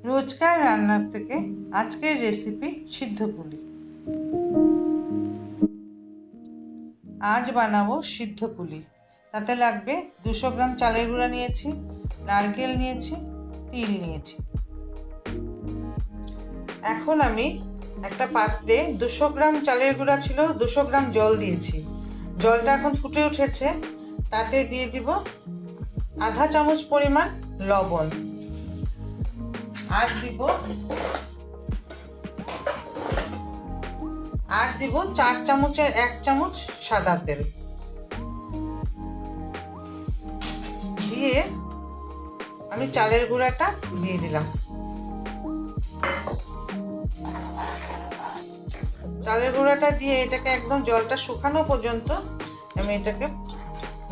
রোজকার রান্নার থেকে আজকের রেসিপি সিদ্ধ পুলি। আজ বানাবো সিদ্ধ পুলি। তাতে লাগবে 200 গ্রাম চালের গুঁড়া নিয়েছি, নারকেল নিয়েছি, তিল নিয়েছি। এখন আমি একটা পাত্রে 200 গ্রাম চালের গুঁড়া ছিল, 200 গ্রাম জল দিয়েছি। জলটা এখন ফুটে উঠেছে, তাতে দিয়ে দিব আধা চামচ পরিমাণ লবণ, আর দিব 4 চামচের 1 চামচ সাদা তেল দিয়ে আমি চালের গুঁড়াটা দিয়ে দিলাম। চালের গুঁড়াটা দিয়ে এটাকে একদম জলটা শুকানো পর্যন্ত আমি এটাকে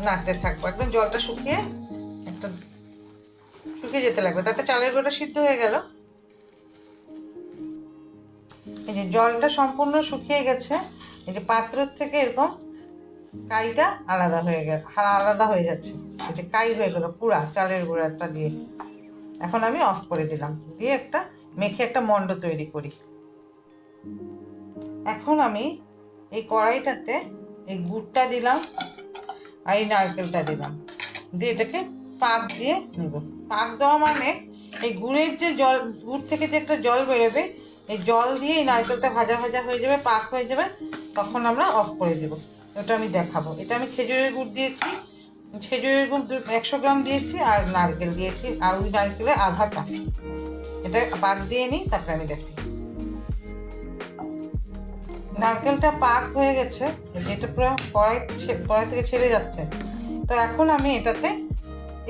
নাড়তে থাকবো। একদম জলটা শুকিয়ে যেতে লাগবে, তাতে চালের গুঁড়োটা সিদ্ধ হয়ে গেল। এই যে জলটা সম্পূর্ণ শুকিয়ে গেছে, এই যে পাত্র থেকে এরকম কাইটা আলাদা হয়ে যাচ্ছে। এই যে কাই হয়ে গেল পুরা চালের গুঁড়াটা দিয়ে। এখন আমি অফ করে দিলাম, দিয়ে মেখে একটা মণ্ড তৈরি করি। এখন আমি এই কড়াইটাতে এই গুড়টা দিলাম আর এই নারকেলটা দিলাম, দিয়ে এটাকে পাক দিয়ে নেব। পাক দেওয়া মানে এই গুড়ের যে জল, গুড় থেকে যে একটা জল বেরোবে, এই জল দিয়ে এই নারকেলটা ভাজা ভাজা হয়ে যাবে, পাক হয়ে যাবে, তখন আমরা অফ করে দেবো। ওটা আমি দেখাবো। এটা আমি খেজুরের গুড় দিয়েছি, খেজুরের গুড় 100 গ্রাম দিয়েছি, আর নারকেল দিয়েছি, আর ওই নারকেলের আধাটা। এটা পাক দিয়ে নিই, তারপরে আমি দেখাই। নারকেলটা পাক হয়ে গেছে, যেটা পুরো কড়াই থেকে ছেড়ে যাচ্ছে। তো এখন আমি এটাতে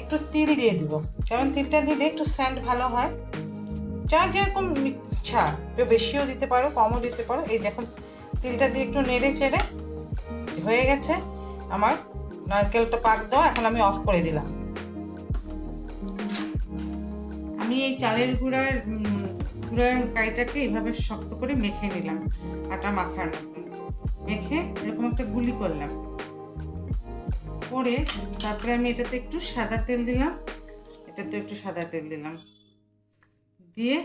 একটু তিল দিয়ে দিব, কারণ তিলটা দিলে একটু স্যান্ড ভালো হয়। যার যেরকম ইচ্ছা, একটু বেশিও দিতে পারো, কমও দিতে পারো। এই দেখুন তিলটা দিয়ে একটু নেড়ে চেড়ে হয়ে গেছে আমার নারকেলটা পাক দেওয়া। এখন আমি অফ করে দিলাম। আমি এই চালের গুঁড়ার কাইটাকে এইভাবে শক্ত করে মেখে নিলাম, আটা মাখার মতো মেখে এরকম একটা গুলি করলাম করে, তারপরে আমি এটাতে একটু সাদা তেল দিলাম, দিয়ে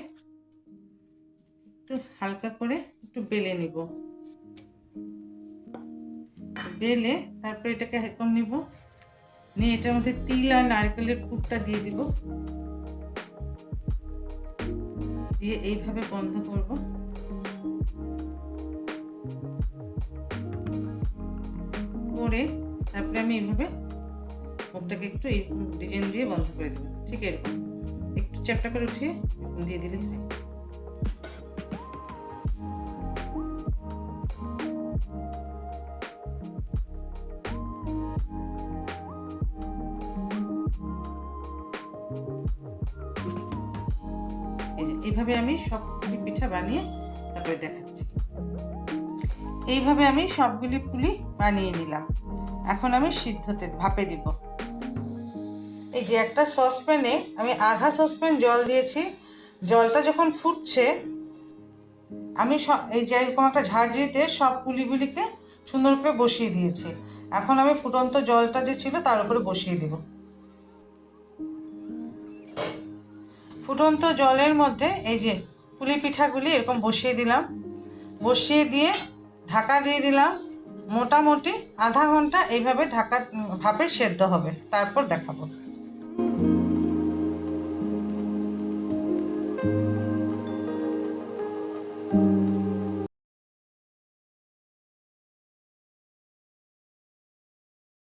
একটু হালকা করে একটু বেলে নিব। বেলে তারপরে এটাকে এরকম নিব, নিয়ে এটার মধ্যে তিল আর নারকেলের পুরটা দিয়ে দিব, দিয়ে এইভাবে বন্ধ করব। করে তারপরে আমি এইভাবে মুখটাকে একটু এইরকম ডিজাইন দিয়ে বন্ধ করে দেবো। ঠিক এরকম একটু চ্যাপটা করে উঠিয়ে দিয়ে দিলেই হয়। এইভাবে আমি সবগুলি পিঠা বানিয়ে তারপরে দেখাচ্ছি। এইভাবে আমি সবগুলি পুলি বানিয়ে নিলাম। এখন আমি সিদ্ধতে ভাপে দিব। এই যে একটা সসপ্যানে আমি আধা সসপ্যান জল দিয়েছি। জলটা যখন ফুটছে, আমি এই যে এরকম একটা ঝাঁঝরিতে সব পুলিগুলিকে সুন্দর করে বসিয়ে দিয়েছি। এখন আমি ফুটন্ত জলটা যে ছিল তার উপরে বসিয়ে দিব। ফুটন্ত জলের মধ্যে এই যে পুলি পিঠাগুলি এরকম বসিয়ে দিলাম, বসিয়ে দিয়ে ঢাকা দিয়ে দিলাম। মোটামুটি আধা ঘন্টা এইভাবে ভাপে সেদ্ধ হবে, তারপর দেখাবো।